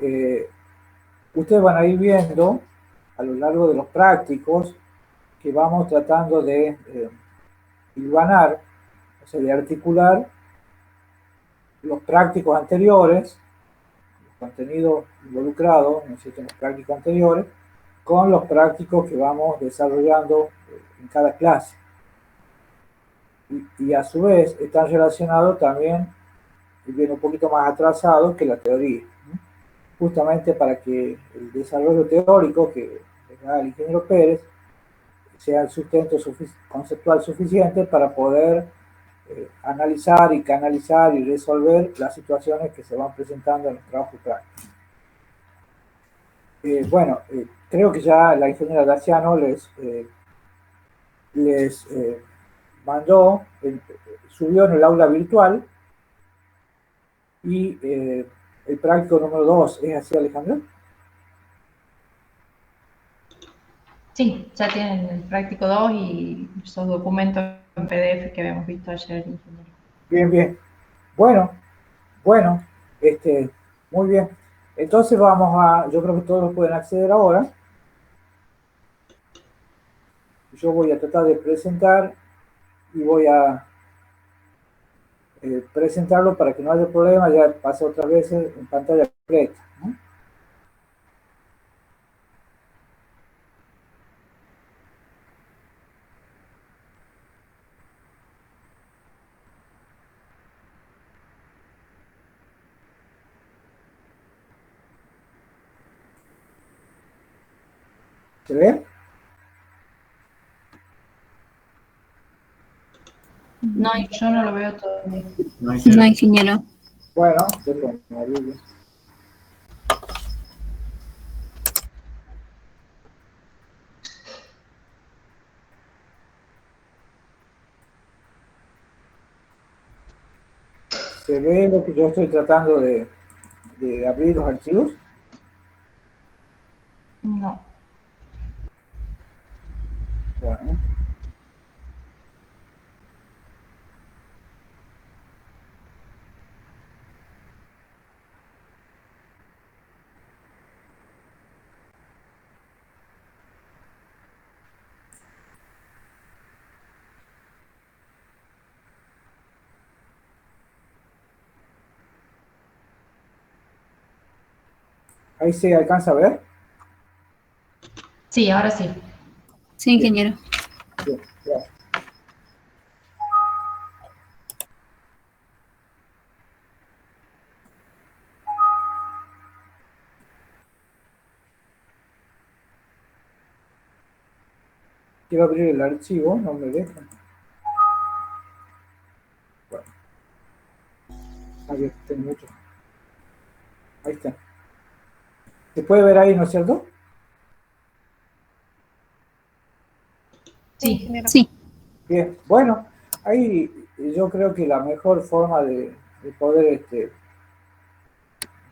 eh, ustedes van a ir viendo a lo largo de los prácticos que vamos tratando de hilvanar, o sea, de articular los prácticos anteriores, los contenidos involucrados, ¿no es cierto?, en los prácticos anteriores, con los prácticos que vamos desarrollando en cada clase. Y a su vez están relacionados también, y viene un poquito más atrasado que la teoría, ¿no? Justamente para que el desarrollo teórico que da el ingeniero Pérez sea el sustento conceptual suficiente para poder analizar y canalizar y resolver las situaciones que se van presentando en el trabajo práctico. Bueno, creo que ya la ingeniera Daciano les mandó, subió en el aula virtual y el práctico número 2, ¿es así, Alejandro? Sí, ya tienen el práctico 2 y esos documentos en PDF que habíamos visto ayer, ingeniero. Bien, bien. Bueno, muy bien. Entonces yo creo que todos pueden acceder ahora. Yo voy a tratar de presentar y voy a presentarlo para que no haya problema, ya pasé otras veces en pantalla completa, ¿no? ¿Se ve? No, yo no lo veo todavía. No, ingeniero. Bueno, perdón, me olvidé. ¿Se ve lo que yo estoy tratando de abrir los archivos? No. Bueno. Ahí se alcanza a ver. Sí, ahora sí. Sí, ingeniero. Bien, gracias. Quiero abrir el archivo, no me deja. Bueno. Ahí tengo mucho. Ahí está. ¿Se puede ver ahí, no es cierto? Sí. Sí. Bien, bueno, ahí yo creo que la mejor forma de poder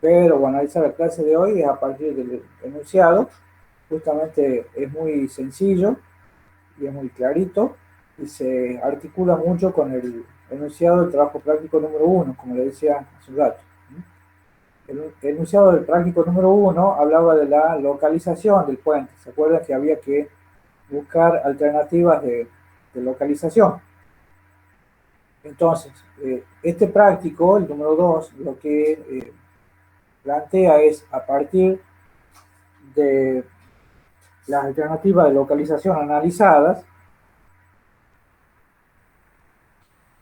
ver o analizar la clase de hoy es a partir del enunciado. Justamente es muy sencillo y es muy clarito y se articula mucho con el enunciado del trabajo práctico número 1, como le decía hace un rato. El enunciado del práctico número 1 hablaba de la localización del puente. ¿Se acuerdan que había que buscar alternativas de localización? Entonces, este práctico, el número 2, lo que plantea es, a partir de las alternativas de localización analizadas,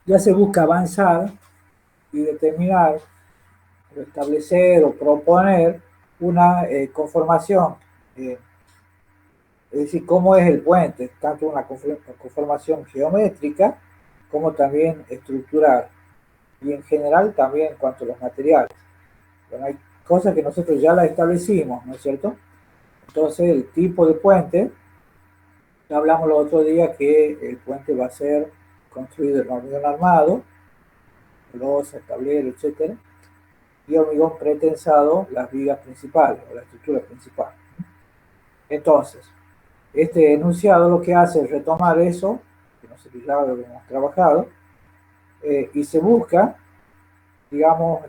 ya se busca avanzar y determinar, o establecer o proponer una conformación, es decir, cómo es el puente, tanto una conformación geométrica como también estructural, y en general también en cuanto a los materiales. Bueno, hay cosas que nosotros ya las establecimos, ¿no es cierto? Entonces, el tipo de puente, ya hablamos el otro día que el puente va a ser construido en hormigón armado, losa, tablero, etcétera, y hormigón pretensado, las vigas principales o la estructura principal. Entonces, este enunciado lo que hace es retomar eso, que nosotros ya lo hemos trabajado, y se busca, digamos,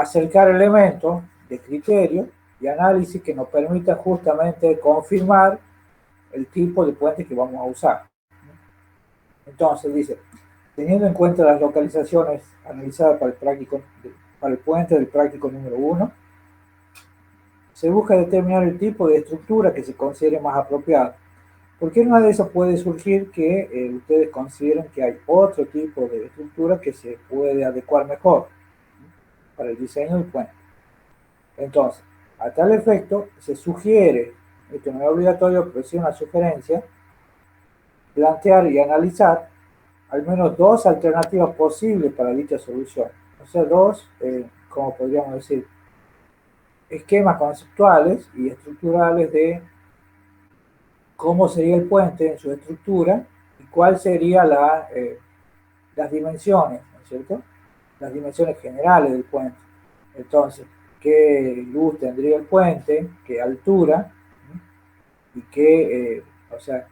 acercar elementos de criterio y análisis que nos permitan justamente confirmar el tipo de puente que vamos a usar. Entonces dice, teniendo en cuenta las localizaciones analizadas para el puente del práctico número 1, se busca determinar el tipo de estructura que se considere más apropiado. Porque en una de esas puede surgir que ustedes consideren que hay otro tipo de estructura que se puede adecuar mejor para el diseño del puente. Entonces, a tal efecto, se sugiere, esto no es obligatorio, pero sí una sugerencia, plantear y analizar al menos dos alternativas posibles para dicha solución. O sea, dos, como podríamos decir, esquemas conceptuales y estructurales de cómo sería el puente en su estructura y cuál serían las dimensiones, ¿no es cierto? Las dimensiones generales del puente. Entonces, qué luz tendría el puente, qué altura, y qué, o sea,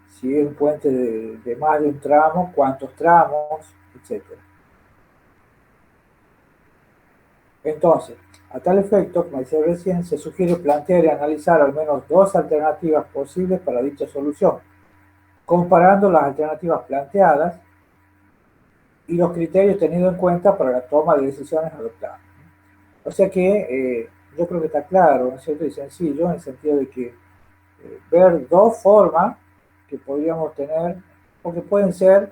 si es un puente de más de un tramo, cuántos tramos, etcétera. Entonces, a tal efecto, como decía recién, se sugiere plantear y analizar al menos dos alternativas posibles para dicha solución, comparando las alternativas planteadas y los criterios tenidos en cuenta para la toma de decisiones adoptadas. O sea que yo creo que está claro, ¿no es cierto? Y sencillo, en el sentido de que ver dos formas que podríamos tener, o que pueden ser,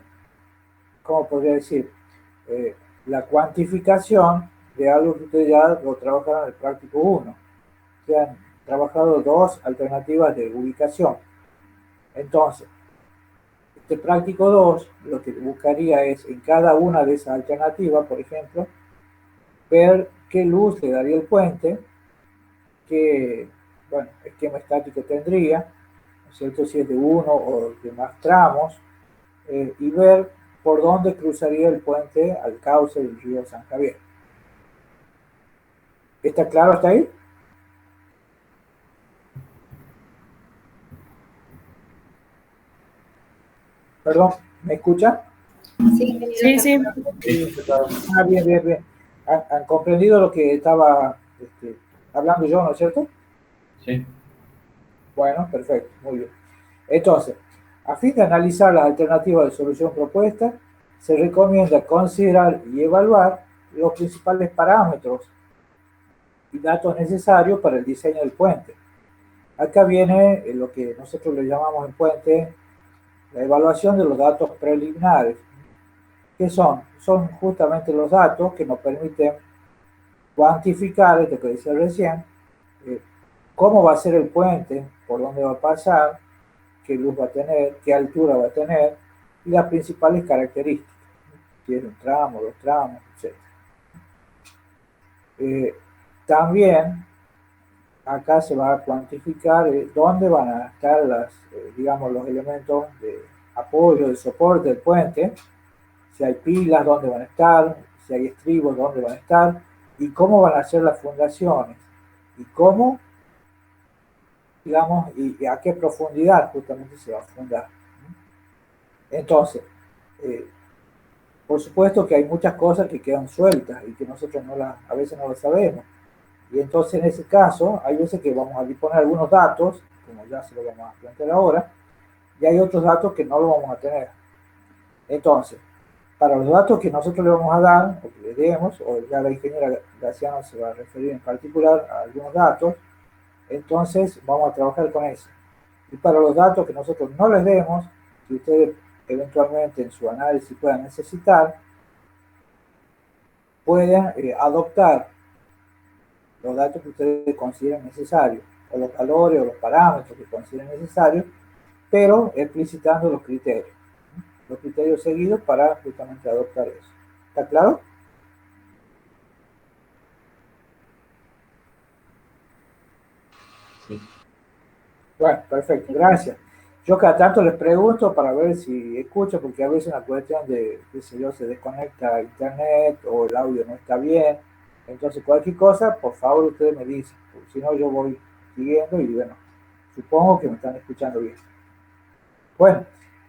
¿cómo podría decir? La cuantificación de algo que ustedes ya lo trabajaron en el práctico 1. Que han trabajado dos alternativas de ubicación. Entonces, este práctico 2 lo que buscaría es en cada una de esas alternativas, por ejemplo, ver qué luz le daría el puente, qué, bueno, esquema estático tendría, ¿no es cierto? Si es de uno o de más tramos, y ver por dónde cruzaría el puente al cauce del río San Javier. ¿Está claro hasta ahí? Perdón, ¿me escucha? Sí, sí. Ah, bien, bien, bien. ¿Han comprendido lo que estaba hablando yo, no es cierto? Sí. Bueno, perfecto, muy bien. Entonces, a fin de analizar las alternativas de solución propuestas, se recomienda considerar y evaluar los principales parámetros y datos necesarios para el diseño del puente. Acá viene lo que nosotros le llamamos en puente la evaluación de los datos preliminares. ¿Qué son? Son justamente los datos que nos permiten cuantificar, esto que decía recién, cómo va a ser el puente, por dónde va a pasar, qué luz va a tener, qué altura va a tener y las principales características, si es un tramo, dos tramos, etc. También acá se va a cuantificar dónde van a estar digamos, los elementos de apoyo, de soporte del puente, si hay pilas, dónde van a estar, si hay estribos, dónde van a estar, y cómo van a ser las fundaciones, y cómo, digamos, y a qué profundidad justamente se va a fundar. Entonces, por supuesto que hay muchas cosas que quedan sueltas y que nosotros a veces no lo sabemos. Y entonces en ese caso, hay veces que vamos a disponer algunos datos, como ya se lo vamos a plantear ahora, y hay otros datos que no lo vamos a tener. Entonces, para los datos que nosotros le vamos a dar, o que le demos, o ya la ingeniera Graciano se va a referir en particular a algunos datos, entonces vamos a trabajar con eso. Y para los datos que nosotros no les demos, que ustedes eventualmente en su análisis puedan necesitar, pueden adoptar los datos que ustedes consideren necesarios, o los valores o los parámetros que consideren necesarios, pero explicitando los criterios seguidos para justamente adoptar eso. ¿Está claro? Sí. Bueno, perfecto, gracias. Yo cada tanto les pregunto para ver si escucho, porque a veces una cuestión de, qué sé yo, se desconecta internet o el audio no está bien. Entonces, cualquier cosa, por favor, ustedes me dicen, porque si no, yo voy siguiendo y bueno, supongo que me están escuchando bien. Bueno,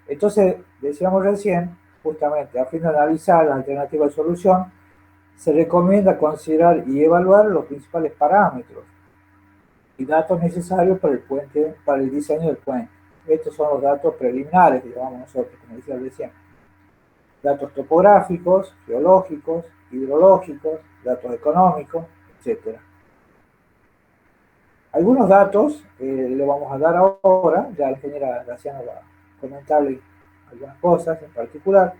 entonces, decíamos recién, justamente, a fin de analizar las alternativas de solución, se recomienda considerar y evaluar los principales parámetros y datos necesarios para el puente, para el diseño del puente. Estos son los datos preliminares, digamos nosotros, como decía recién. Datos topográficos, geológicos, hidrológicos, datos económicos, etc. Algunos datos le vamos a dar ahora, ya la ingeniera Graciano va a comentarle algunas cosas en particular,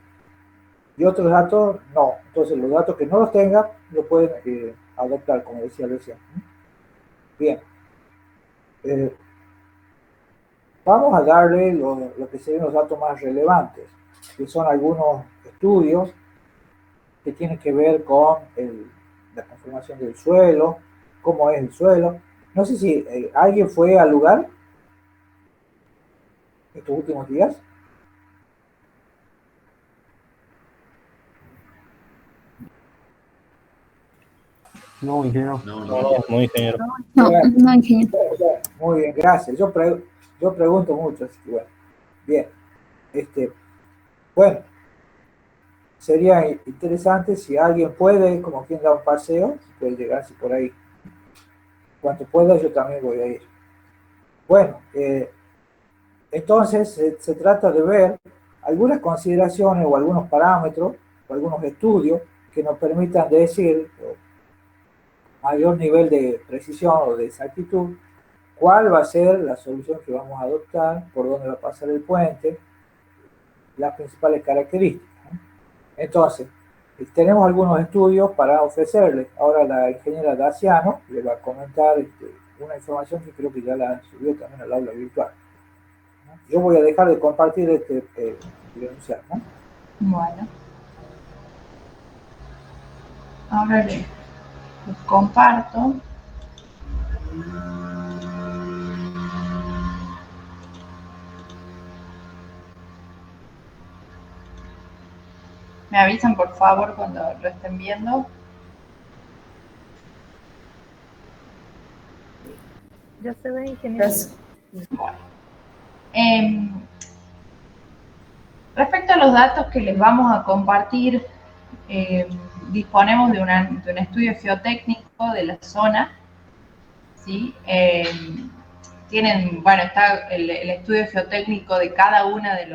y otros datos no. Entonces los datos que no los tenga lo pueden adoptar, como decía recién. Bien. Vamos a darle lo que serían los datos más relevantes, que son algunos estudios que tienen que ver con la conformación del suelo, cómo es el suelo. No sé si alguien fue al lugar estos últimos días. No, ingeniero. No, ingeniero. No, Bueno, no, ingeniero. muy bien, gracias. Yo pregunto mucho, así que bueno. Bien. Bueno, sería interesante si alguien puede, como quien da un paseo, puede llegarse por ahí. Cuanto pueda, yo también voy a ir. Bueno, entonces se trata de ver algunas consideraciones o algunos parámetros o algunos estudios que nos permitan decir mayor nivel de precisión o de exactitud cuál va a ser la solución que vamos a adoptar, por dónde va a pasar el puente, las principales características. Entonces, tenemos algunos estudios para ofrecerles. Ahora la ingeniera Daciano le va a comentar una información que creo que ya la subió también al aula virtual. Yo voy a dejar de compartir enunciado, ¿no? Bueno, ahora les comparto. Me avisan por favor cuando lo estén viendo. Ya se ve, ingeniero. Bueno. Respecto a los datos que les vamos a compartir, disponemos de un estudio geotécnico de la zona, ¿sí? Está el estudio geotécnico de cada una de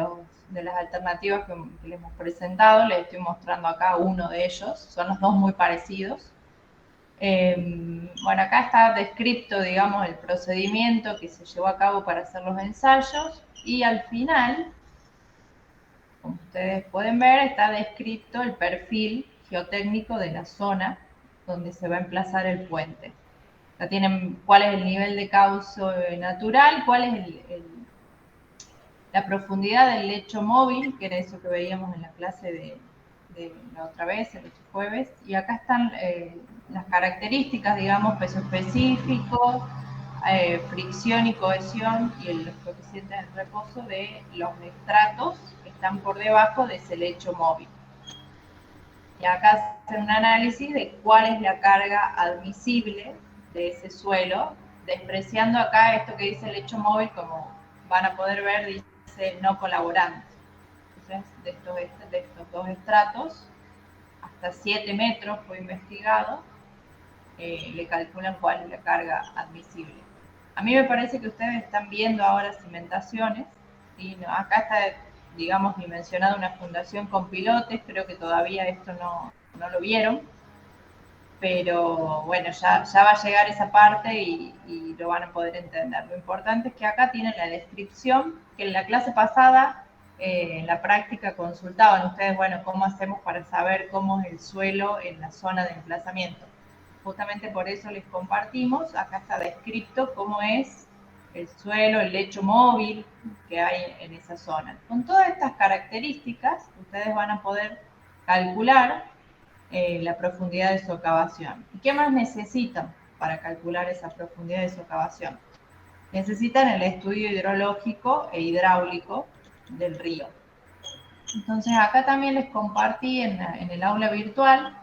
las alternativas que les hemos presentado. Les estoy mostrando acá uno de ellos, son los dos muy parecidos. Bueno, acá está descrito, digamos, el procedimiento que se llevó a cabo para hacer los ensayos y al final, como ustedes pueden ver, está descrito el perfil geotécnico de la zona donde se va a emplazar el puente. Ya tienen cuál es el nivel de cauce natural, cuál es la profundidad del lecho móvil, que era eso que veíamos en la clase de la otra vez, el otro jueves, y acá están las características, digamos, peso específico, fricción y cohesión y los coeficientes de reposo de los estratos que están por debajo de ese lecho móvil. Y acá hacen un análisis de cuál es la carga admisible de ese suelo, despreciando acá esto que dice lecho móvil, como van a poder ver, dice no colaborante. Entonces, de estos dos estratos, hasta 7 metros fue investigado, le calculan cuál es la carga admisible. A mí me parece que ustedes están viendo ahora cimentaciones, y no, acá está, digamos, dimensionada una fundación con pilotes, creo que todavía esto no lo vieron, pero bueno, ya va a llegar esa parte y lo van a poder entender. Lo importante es que acá tienen la descripción, que en la clase pasada, en la práctica consultaban ustedes, bueno, cómo hacemos para saber cómo es el suelo en la zona de emplazamiento. Justamente por eso les compartimos, acá está descrito cómo es el suelo, el lecho móvil que hay en esa zona. Con todas estas características, ustedes van a poder calcular la profundidad de socavación. ¿Y qué más necesitan para calcular esa profundidad de socavación? Necesitan el estudio hidrológico e hidráulico del río. Entonces acá también les compartí en el aula virtual,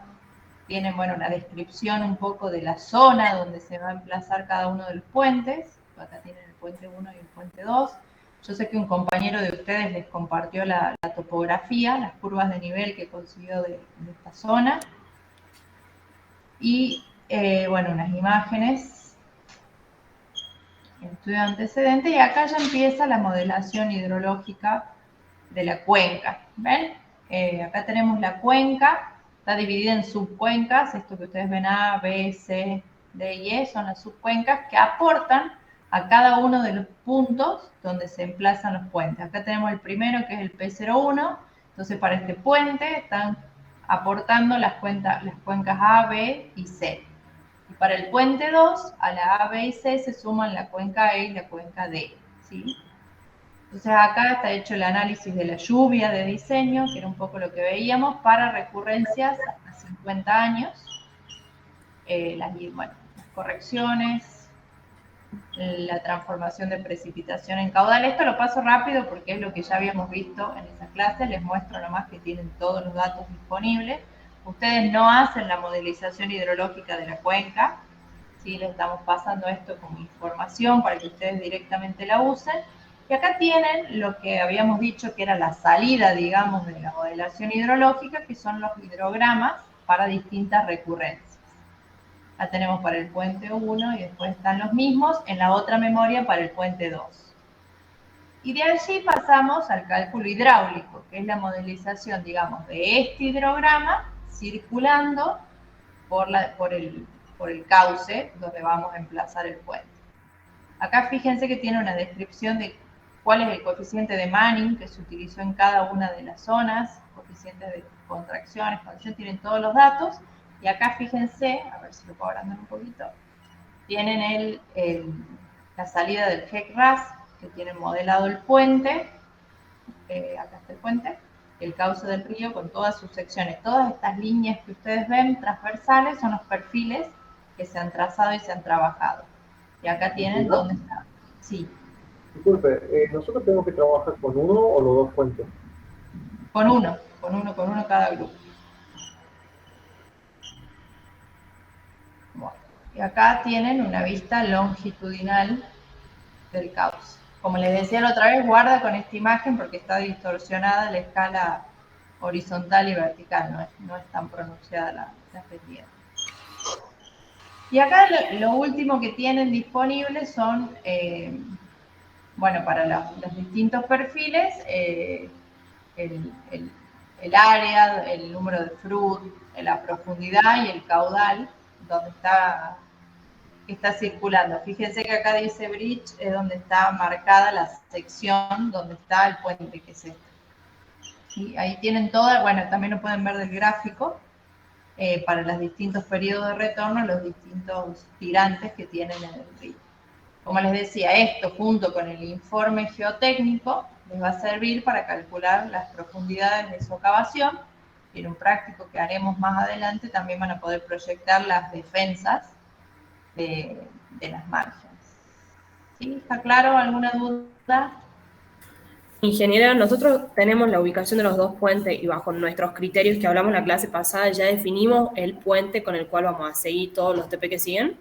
tienen, bueno, una descripción un poco de la zona donde se va a emplazar cada uno de los puentes. Acá tienen el puente 1 y el puente 2. Yo sé que un compañero de ustedes les compartió la topografía, las curvas de nivel que consiguió de esta zona. y, bueno, unas imágenes, estudio antecedente, y acá ya empieza la modelación hidrológica de la cuenca. ¿Ven? Acá tenemos la cuenca, está dividida en subcuencas. Esto que ustedes ven, A, B, C, D y E, son las subcuencas que aportan a cada uno de los puntos donde se emplazan los puentes. Acá tenemos el primero, que es el P01. Entonces, para este puente están aportando las cuencas A, B y C. Y para el puente 2, a la A, B y C se suman la cuenca E y la cuenca D, ¿sí? Entonces acá está hecho el análisis de la lluvia de diseño, que era un poco lo que veíamos, para recurrencias hasta 50 años. Las correcciones, la transformación de precipitación en caudal. Esto lo paso rápido porque es lo que ya habíamos visto en esa clase. Les muestro nomás que tienen todos los datos disponibles. Ustedes no hacen la modelización hidrológica de la cuenca, ¿sí? Les estamos pasando esto como información para que ustedes directamente la usen. Y acá tienen lo que habíamos dicho que era la salida, digamos, de la modelación hidrológica, que son los hidrogramas para distintas recurrencias. La tenemos para el puente 1 y después están los mismos en la otra memoria para el puente 2. Y de allí pasamos al cálculo hidráulico, que es la modelización, digamos, de este hidrograma circulando por el cauce donde vamos a emplazar el puente. Acá fíjense que tiene una descripción de cuál es el coeficiente de Manning que se utilizó en cada una de las zonas, coeficientes de contracción, expansión, tienen todos los datos. Y acá fíjense, a ver si lo puedo agrandar un poquito, tienen la salida del GEC-RAS, que tienen modelado el puente, acá está el puente, el cauce del río con todas sus secciones. Todas estas líneas que ustedes ven transversales son los perfiles que se han trazado y se han trabajado. Y acá tienen dónde está. Sí. Disculpe, ¿nosotros tenemos que trabajar con uno o los dos puentes? Con uno cada grupo. Bueno, y acá tienen una vista longitudinal del cauce. Como les decía la otra vez, guarda con esta imagen porque está distorsionada la escala horizontal y vertical, no es tan pronunciada la pendiente. Y acá lo último que tienen disponible son, bueno, para los distintos perfiles, el área, el número de FRUT, la profundidad y el caudal donde está circulando. Fíjense que acá dice bridge, es donde está marcada la sección donde está el puente, que es este. ¿Sí? Ahí tienen todas, bueno, también lo pueden ver del gráfico, para los distintos periodos de retorno, los distintos tirantes que tienen en el río. Como les decía, esto junto con el informe geotécnico les va a servir para calcular las profundidades de socavación. Y en un práctico que haremos más adelante también van a poder proyectar las defensas de las márgenes. ¿Sí? ¿Está claro? ¿Alguna duda? Ingeniera, nosotros tenemos la ubicación de los dos puentes y bajo nuestros criterios que hablamos la clase pasada ya definimos el puente con el cual vamos a seguir todos los TP que siguen.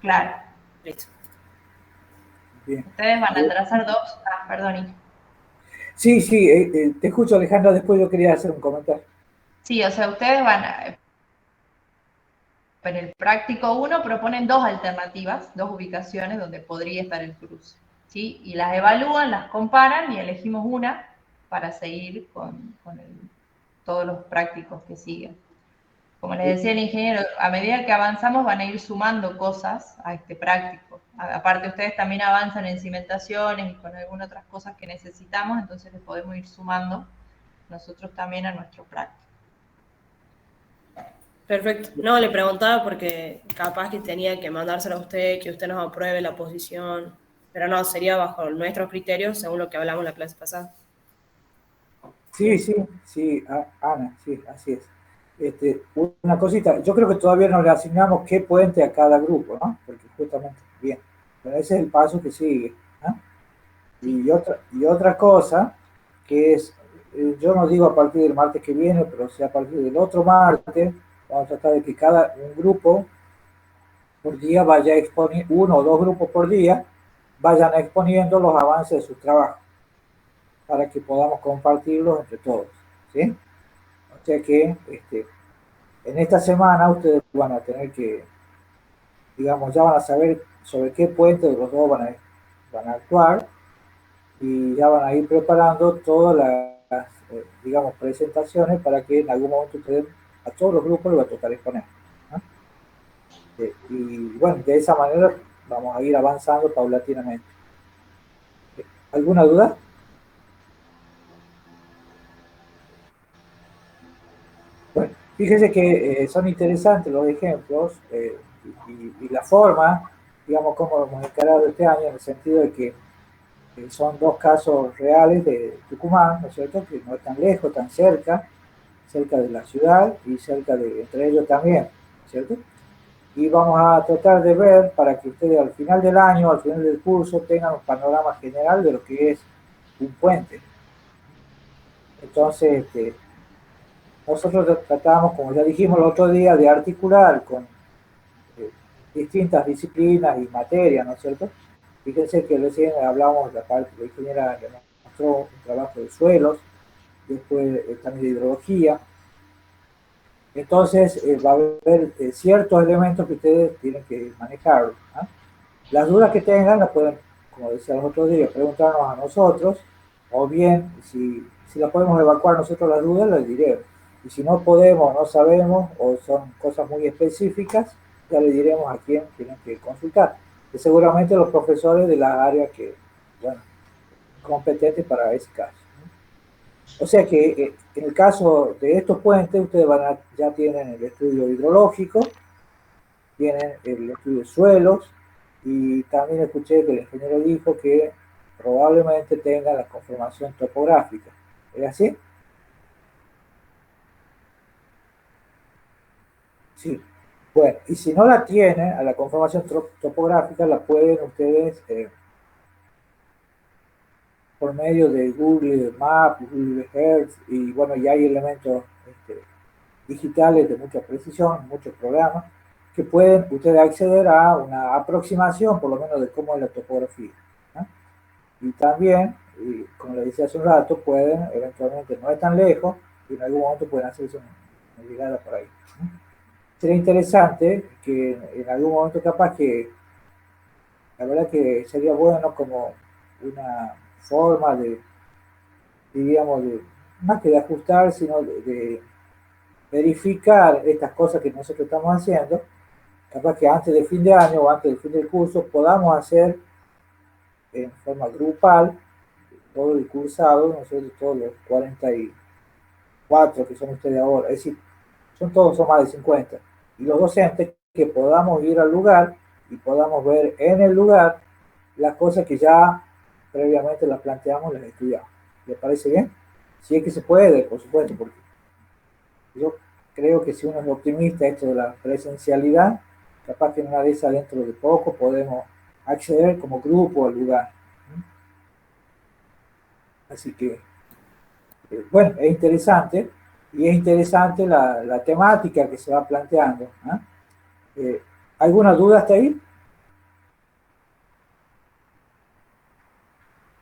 Claro. Listo. Bien. Ustedes van a trazar dos. Perdón. Sí, te escucho, Alejandra, después yo quería hacer un comentario. Sí, o sea, ustedes van a... En el práctico 1 proponen dos alternativas, dos ubicaciones donde podría estar el cruce, ¿sí? Y las evalúan, las comparan y elegimos una para seguir con todos los prácticos que siguen. Como les decía el ingeniero, a medida que avanzamos van a ir sumando cosas a este práctico. Aparte ustedes también avanzan en cimentaciones y con algunas otras cosas que necesitamos, entonces les podemos ir sumando nosotros también a nuestro práctico. Perfecto. No, le preguntaba porque capaz que tenía que mandárselo a usted, que usted nos apruebe la posición, pero no, sería bajo nuestros criterios según lo que hablamos en la clase pasada. Sí, Ana, sí, así es. Una cosita, yo creo que todavía no le asignamos qué puente a cada grupo, ¿no? Porque justamente, bien, pero ese es el paso que sigue, ¿no? Y otra cosa, que es, yo no digo a partir del martes que viene, pero sí a partir del otro martes, vamos a tratar de que un grupo por día vaya exponiendo, uno o dos grupos por día, vayan exponiendo los avances de sus trabajos, para que podamos compartirlos entre todos, ¿sí? O sea que en esta semana ustedes van a tener que, digamos, ya van a saber sobre qué puente de los dos van a actuar y ya van a ir preparando todas las, digamos, presentaciones para que en algún momento ustedes, a todos los grupos les va a tocar exponer, ¿no? Y bueno, de esa manera vamos a ir avanzando paulatinamente. ¿Alguna duda? Bueno, fíjese que son interesantes los ejemplos y la forma, digamos, cómo hemos encarado este año, en el sentido de que son dos casos reales de Tucumán, ¿no es cierto? Que no es tan lejos, tan cerca, cerca de la ciudad y cerca de entre ellos también, ¿no es cierto? Y vamos a tratar de ver para que ustedes al final del año, al final del curso, tengan un panorama general de lo que es un puente. Entonces, nosotros tratamos, como ya dijimos el otro día, de articular con distintas disciplinas y materias, ¿no es cierto? Fíjense que recién hablamos de la parte de la ingeniera que nos mostró un trabajo de suelos, después también de hidrología. Entonces va a haber ciertos elementos que ustedes tienen que manejar, ¿no? Las dudas que tengan las pueden, como decía los otros días, preguntarnos a nosotros, o bien si las podemos evacuar nosotros las dudas, las diremos. Y si no podemos, no sabemos, o son cosas muy específicas, ya le diremos a quién tienen que consultar. Y seguramente los profesores de las áreas que, bueno, competentes para ese caso. O sea que en el caso de estos puentes, ustedes ya tienen el estudio hidrológico, tienen el estudio de suelos, y también escuché que el ingeniero dijo que probablemente tenga la conformación topográfica. ¿Es así? Sí. Bueno, y si no la tienen, a la conformación topográfica la pueden ustedes, por medio de Google Maps, Google Earth, y bueno, ya hay elementos digitales de mucha precisión, muchos programas, que pueden ustedes acceder a una aproximación, por lo menos, de cómo es la topografía, ¿no? Y también, como le decía hace un rato, pueden eventualmente, no es tan lejos, y en algún momento pueden hacerse una llegada por ahí, ¿no? Sería interesante que en algún momento capaz que, la verdad que sería bueno como una forma de, diríamos, más que de ajustar, sino de verificar estas cosas que nosotros estamos haciendo, capaz que antes del fin de año o antes del fin del curso podamos hacer en forma grupal todo el cursado, nosotros todos los 44 que son ustedes ahora, es decir, son más de 50, y los docentes que podamos ir al lugar y podamos ver en el lugar las cosas que ya previamente las planteamos, las estudiamos. ¿Les parece bien? Si es que se puede, por supuesto, porque yo creo que si uno es optimista, esto de la presencialidad, capaz que en una de esas dentro de poco podemos acceder como grupo al lugar. Así que, bueno, es interesante, y es interesante la temática que se va planteando, ¿no? ¿Alguna duda hasta ahí?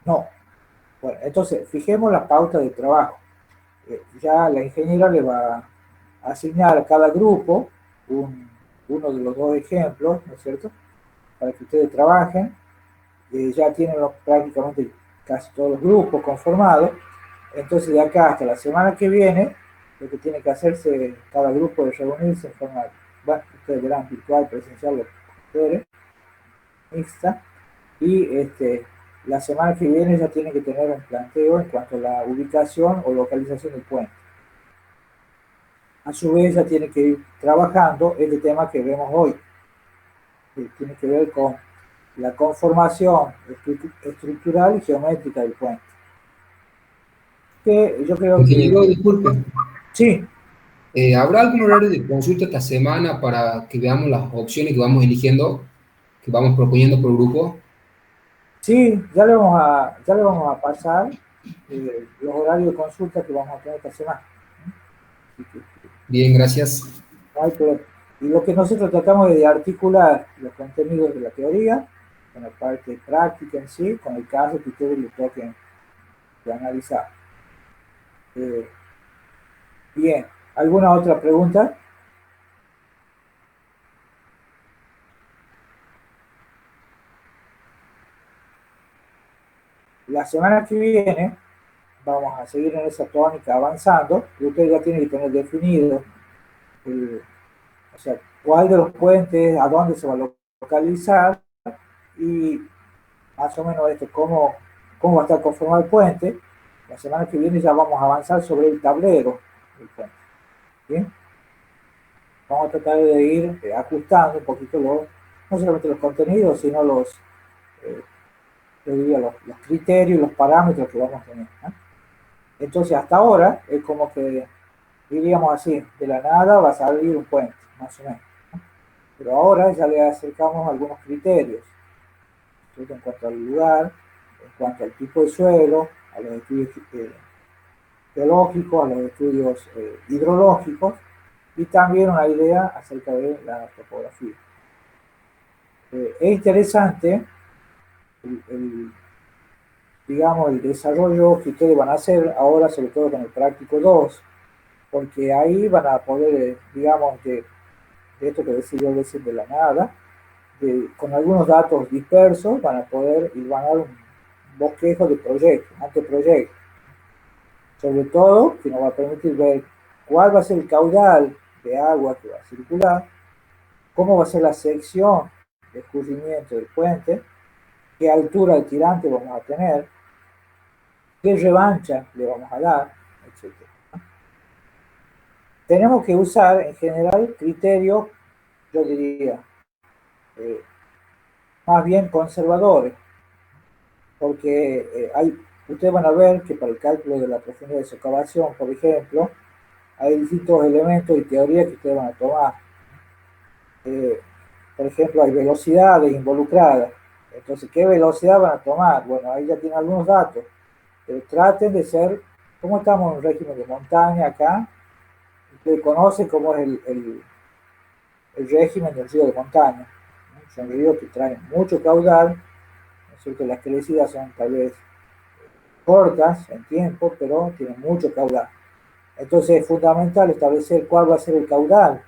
No. Bueno, entonces, fijemos la pauta de trabajo. Ya la ingeniera le va a asignar a cada grupo uno de los dos ejemplos, ¿no es cierto? Para que ustedes trabajen. Ya tienen prácticamente casi todos los grupos conformados. Entonces, de acá hasta la semana que viene, lo que tiene que hacerse cada grupo de reunirse en forma, bueno, ustedes verán, virtual, presencial, lo que ustedes, mixta, y la semana que viene ya tiene que tener un planteo en cuanto a la ubicación o localización del puente. A su vez ya tiene que ir trabajando este tema que vemos hoy, que tiene que ver con la conformación estructural y geométrica del puente. Que yo creo Ingeniero, que... disculpe. Sí. ¿Habrá algún horario de consulta esta semana para que veamos las opciones que vamos eligiendo, que vamos proponiendo por grupo? Sí, ya le vamos a pasar los horarios de consulta que vamos a tener esta semana. Bien, gracias. No hay problema. Y lo que nosotros tratamos es de articular los contenidos de la teoría con la parte práctica en sí, con el caso que ustedes les toquen de analizar. Bien, ¿alguna otra pregunta? la semana que viene vamos a seguir en esa tónica avanzando, y ustedes ya tienen que tener definido o sea, cuál de los puentes, a dónde se va a localizar, y más o menos esto, cómo va a estar conformado el puente. La semana que viene ya vamos a avanzar sobre el tablero del puente. ¿Bien? Vamos a tratar de ir ajustando un poquito no solamente los contenidos, sino yo diría los criterios y los parámetros que vamos a tener, ¿no? Entonces, hasta ahora es como que diríamos así, de la nada va a salir un puente, más o menos, ¿no? Pero ahora ya le acercamos algunos criterios, ¿cierto? En cuanto al lugar, en cuanto al tipo de suelo, a los estudios geológicos, a los estudios hidrológicos, y también una idea acerca de la topografía. Es interesante digamos, el desarrollo que ustedes van a hacer ahora, sobre todo con el práctico 2, porque ahí van a poder, digamos, de esto que decía yo decir de la nada, con algunos datos dispersos, van a poder ilvanar un bosquejo de proyectos, anteproyectos. Sobre todo, que nos va a permitir ver cuál va a ser el caudal de agua que va a circular, cómo va a ser la sección de escurrimiento del puente, qué altura de tirante vamos a tener, qué revancha le vamos a dar, etc. Tenemos que usar en general criterios, yo diría, más bien conservadores, porque ustedes van a ver que para el cálculo de la profundidad de socavación, por ejemplo, hay distintos elementos y teorías que ustedes van a tomar. Por ejemplo, hay velocidades involucradas. Entonces, ¿qué velocidad van a tomar? Bueno, ahí ya tienen algunos datos, pero traten de ser, como estamos en un régimen de montaña acá, ustedes conocen cómo es el régimen del río de montaña, ¿no? Son ríos que traen mucho caudal, ¿no es cierto? Las crecidas son tal vez cortas en tiempo, pero tienen mucho caudal. Entonces es fundamental establecer cuál va a ser el caudal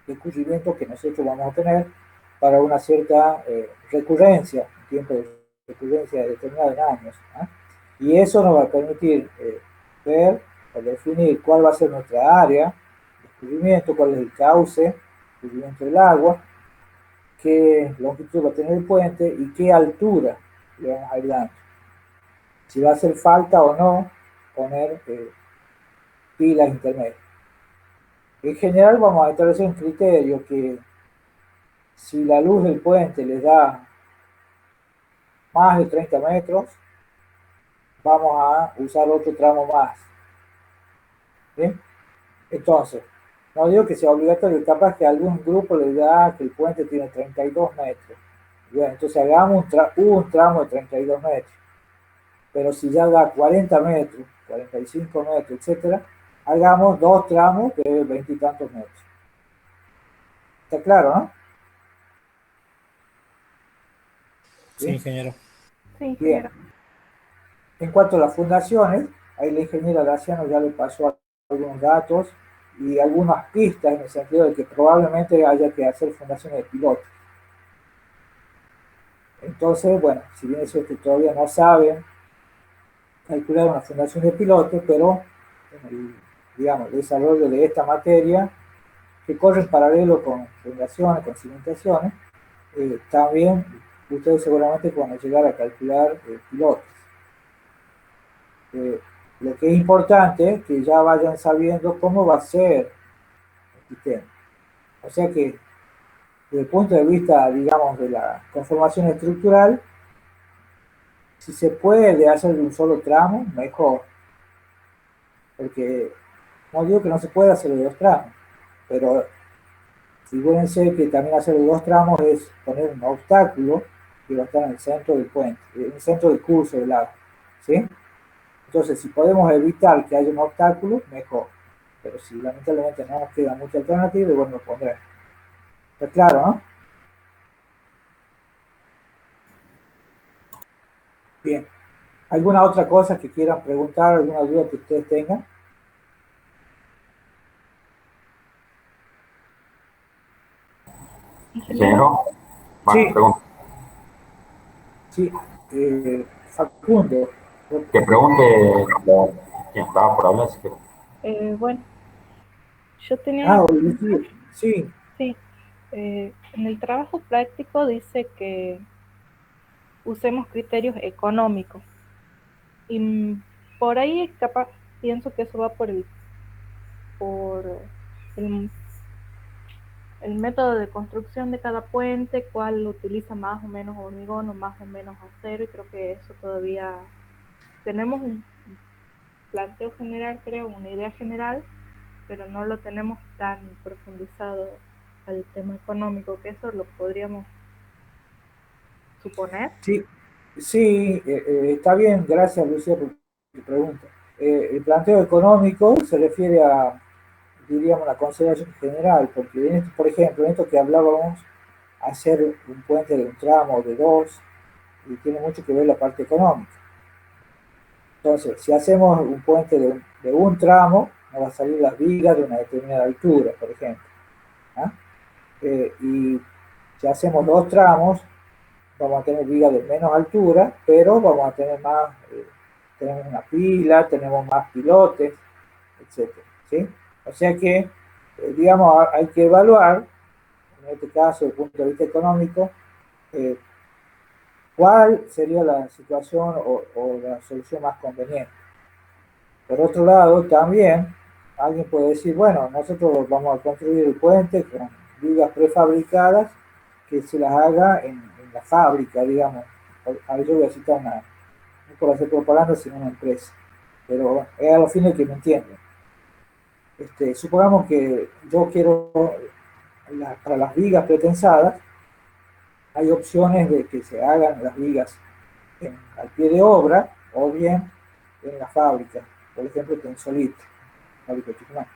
de escurrimiento que nosotros vamos a tener para una cierta recurrencia, un tiempo de recurrencia determinado en años, ¿no? Y eso nos va a permitir ver o definir cuál va a ser nuestra área de escurrimiento, cuál es el cauce de escurrimiento del agua, qué longitud va a tener el puente y qué altura le vamos a ir dando. Si va a hacer falta o no poner pilas intermedias. En general vamos a establecer un criterio que si la luz del puente les da más de 30 metros, vamos a usar otro tramo más. ¿Bien? Entonces, no digo que sea obligatorio, capaz que algún grupo les da que el puente tiene 32 metros. Bien, entonces hagamos un tramo de 32 metros. Pero si ya da 40 metros, 45 metros, etcétera, hagamos dos tramos de 20 y tantos metros. ¿Está claro, no? Sí, ingeniero. Sí, ingeniero. Bien. En cuanto a las fundaciones, ahí la ingeniera Daciano ya le pasó algunos datos y algunas pistas en el sentido de que probablemente haya que hacer fundaciones de piloto. Entonces, bueno, si bien es cierto que todavía no saben calcular una fundación de piloto, pero en el, digamos, el desarrollo de esta materia, que corre en paralelo con fundaciones, con cimentaciones, también ustedes seguramente van a llegar a calcular pilotos. Lo que es importante es que ya vayan sabiendo cómo va a ser el sistema. O sea que, desde el punto de vista, digamos, de la conformación estructural, si se puede hacer de un solo tramo, mejor. Porque no digo que no se pueda hacer de dos tramos, pero figúrense que también hacer de dos tramos es poner un obstáculo que va a estar en el centro del puente, en el centro del curso del agua, ¿sí? Entonces, si podemos evitar que haya un obstáculo, mejor. Pero si lamentablemente no nos queda mucha alternativa, bueno, lo pondré. ¿Está claro, no? Bien. ¿Alguna otra cosa que quieran preguntar, alguna duda que ustedes tengan? Ingeniero. Sí. Pregunta. Sí. Facundo. Que pregunte quien estaba por hablar. Si Bueno, yo tenía una pregunta. Sí. Sí. En el trabajo práctico dice que usemos criterios económicos. Y por ahí capaz pienso que eso va por el método de construcción de cada puente, cuál utiliza más o menos hormigón o más o menos acero, y creo que eso todavía tenemos un planteo general, creo, una idea general, pero no lo tenemos tan profundizado al tema económico, que eso lo podríamos suponer. Sí, está bien, gracias Lucía por tu pregunta. El planteo económico se refiere a, diríamos, la consideración general, porque por ejemplo, en esto que hablábamos, hacer un puente de un tramo o de dos, y tiene mucho que ver la parte económica. Entonces, si hacemos un puente de un tramo, nos va a salir las vigas de una determinada altura, por ejemplo. ¿Ah? Y si hacemos dos tramos, vamos a tener vigas de menos altura, pero vamos a tener más, tenemos una pila, tenemos más pilotes, etcétera, ¿sí? O sea que, digamos, hay que evaluar, en este caso, desde el punto de vista económico, cuál sería la situación o la solución más conveniente. Por otro lado, también, alguien puede decir, bueno, nosotros vamos a construir el puente con vigas prefabricadas que se las haga en la fábrica, digamos. A ver, yo voy a citar no por hacer propaganda, sino una empresa. Pero es a los fines que me entienden. Supongamos que yo quiero, para las vigas pretensadas, hay opciones de que se hagan las vigas al pie de obra o bien en la fábrica, por ejemplo, Tensolite, fábrica de Tucumán.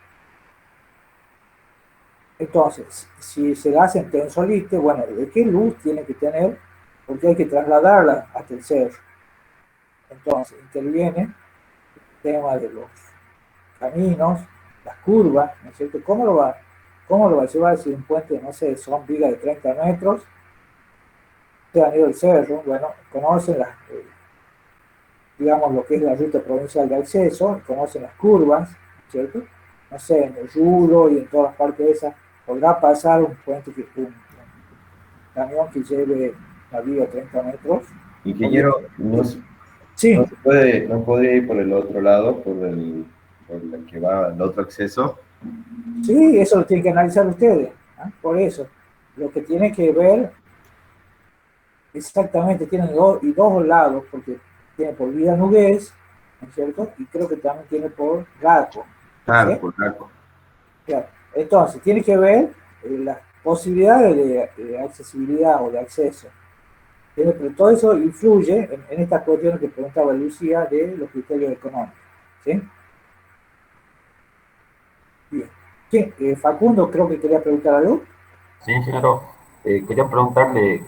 Entonces, si se la hace en Tensolite, bueno, ¿de qué luz tiene que tener? Porque hay que trasladarla hasta el cerro. Entonces, interviene el tema de los caminos, las curvas, ¿no es cierto? ¿Cómo lo va a llevar si un puente, no sé, son vigas de 30 metros? Ustedes han ido al cerro, bueno, conocen digamos, lo que es la ruta provincial de acceso, conocen las curvas, ¿cierto? No sé, en el Rulo y en todas las partes de esas, podrá pasar un puente, un camión que lleve una viga de 30 metros. Ingeniero, sí. no podría ir por el otro lado, por el que va al otro acceso. Sí, eso lo tienen que analizar ustedes, ¿eh? Por eso, lo que tienen que ver, exactamente, tienen dos lados, porque tiene por Villa Nugués, ¿no es cierto? Y creo que también tiene por Garco. Claro, ¿sí? por Garco. Claro. Entonces, tiene que ver las posibilidades de accesibilidad o de acceso. Pero todo eso influye en estas cuestiones que preguntaba Lucía de los criterios económicos. ¿Sí? Bien. ¿Qué? Facundo, creo que quería preguntar algo. Sí, ingeniero. Quería preguntarle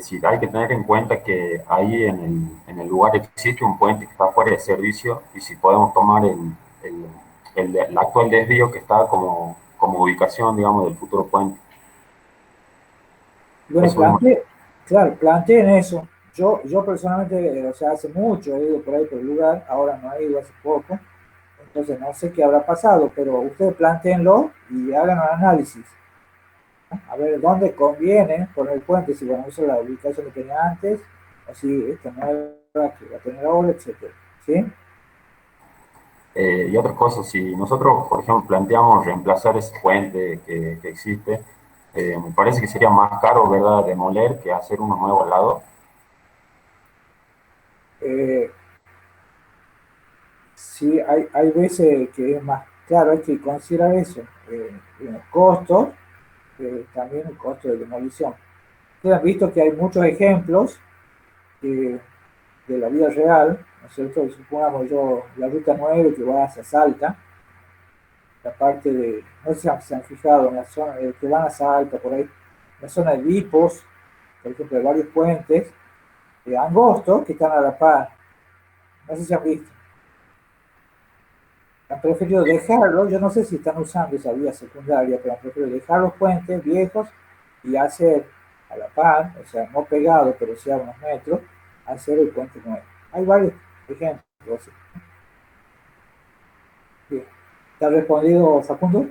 si hay que tener en cuenta que ahí en el lugar existe un puente que está fuera de servicio y si podemos tomar el actual desvío que está como ubicación, digamos, del futuro puente. Bueno, planteen eso. Yo personalmente, o sea, hace mucho he ido por ahí por el lugar, ahora no he ido hace poco, entonces no sé qué habrá pasado, pero ustedes planteenlo y hagan un análisis. A ver dónde conviene poner el puente, si van a usar la ubicación que tenía antes, o si esta nueva que va a tener ahora, etcétera. ¿Sí? Y otras cosas, si nosotros, por ejemplo, planteamos reemplazar ese puente que existe, me parece que sería más caro, ¿verdad?, demoler que hacer uno nuevo al lado. Sí, hay veces que es más claro, hay que considerar eso, los costos, también el costo de demolición. Ustedes han visto que hay muchos ejemplos de la vida real, ¿no es cierto? Supongamos la ruta 9 que va hacia Salta, la parte de, no sé si se han fijado en la zona que van a Salta, por ahí, la zona de Vipos, por ejemplo, hay varios puentes angostos que están a la par, no sé si han visto. Han preferido dejarlo, yo no sé si están usando esa vía secundaria, pero han preferido dejar los puentes viejos y hacer a la par, o sea, no pegado, pero sí a unos metros, hacer el puente nuevo. Hay varios ejemplos. Bien. ¿Te ha respondido, Facundo?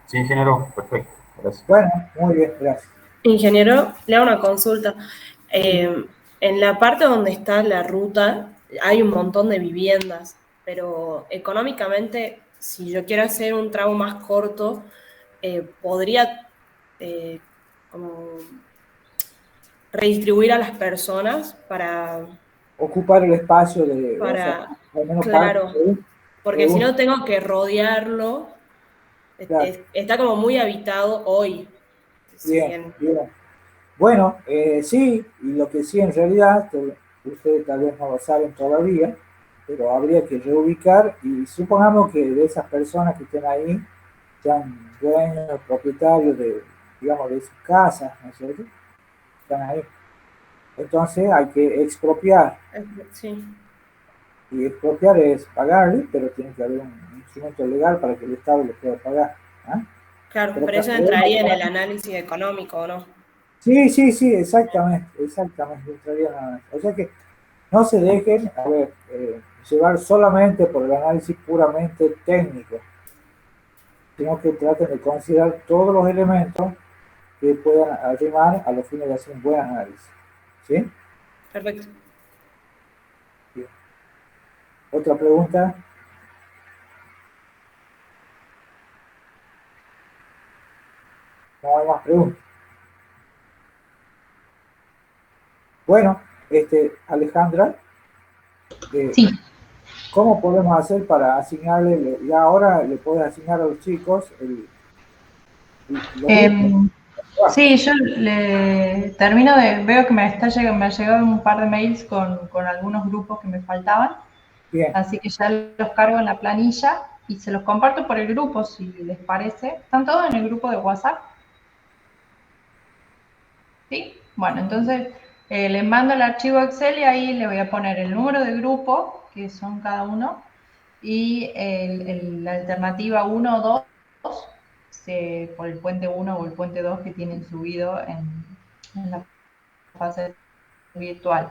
Sí, ingeniero, perfecto. Gracias. Bueno, muy bien, gracias. Ingeniero, le hago una consulta. En la parte donde está la ruta hay un montón de viviendas, pero económicamente, si yo quiero hacer un tramo más corto, podría como redistribuir a las personas para Ocupar el espacio de, o sea, al menos claro, parte porque si no tengo que rodearlo, claro. está como muy habitado hoy. Bien, bien. Bueno, sí, y lo que sí en realidad, ustedes tal vez no lo saben todavía, pero habría que reubicar y supongamos que de esas personas que estén ahí sean dueños, propietarios de, digamos, de sus casas, ¿no es cierto? Están ahí. Entonces hay que expropiar. Sí. Y expropiar es pagarle, pero tiene que haber un instrumento legal para que el Estado le pueda pagar. ¿Ah? Claro, pero eso entraría en el análisis económico, ¿no? Sí, sí, sí, exactamente, entraría en el análisis. O sea que no se dejen, a ver, llevar solamente por el análisis puramente técnico, sino que traten de considerar todos los elementos que puedan arrimar a los fines de hacer un buen análisis. ¿Sí? Perfecto. Bien. ¿Otra pregunta? No hay más preguntas. Bueno, Alejandra, sí. ¿Cómo podemos hacer para asignarle, ya ahora le puedes asignar a los chicos sí, yo le termino veo que me ha llegado un par de mails con algunos grupos que me faltaban. Bien. Así que ya los cargo en la planilla y se los comparto por el grupo, si les parece. ¿Están todos en el grupo de WhatsApp? ¿Sí? Bueno, entonces les mando el archivo Excel y ahí le voy a poner el número de grupo, que son cada uno, y la alternativa 1 o 2, por el puente 1 o el puente 2 que tienen subido en la fase virtual.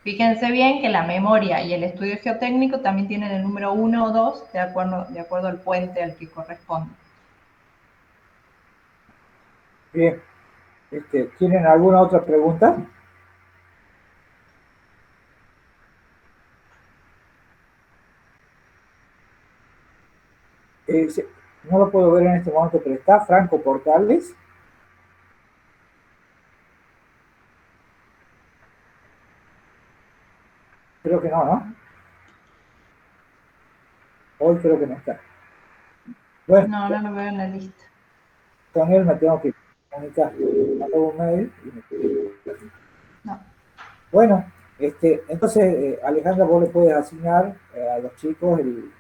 Fíjense bien que la memoria y el estudio geotécnico también tienen el número 1 o 2 de acuerdo al puente al que corresponde. Bien. ¿Tienen alguna otra pregunta? No lo puedo ver en este momento, pero está Franco Portales. Creo que no, ¿no? Hoy creo que no está. Bueno, no lo veo en la lista. Con él me tengo que comunicar. Mando un mail y me... No. Bueno, entonces, Alejandra, vos le puedes asignar a los chicos el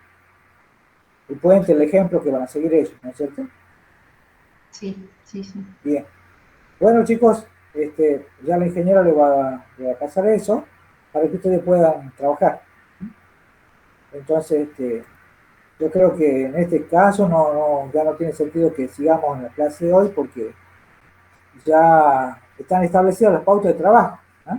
puente, el ejemplo que van a seguir ellos, ¿no es cierto? Sí, sí, sí. Bien. Bueno, chicos, ya la ingeniera le va a pasar eso para que ustedes puedan trabajar. Entonces, yo creo que en este caso ya no tiene sentido que sigamos en la clase de hoy porque ya están establecidas las pautas de trabajo. ¿Ah?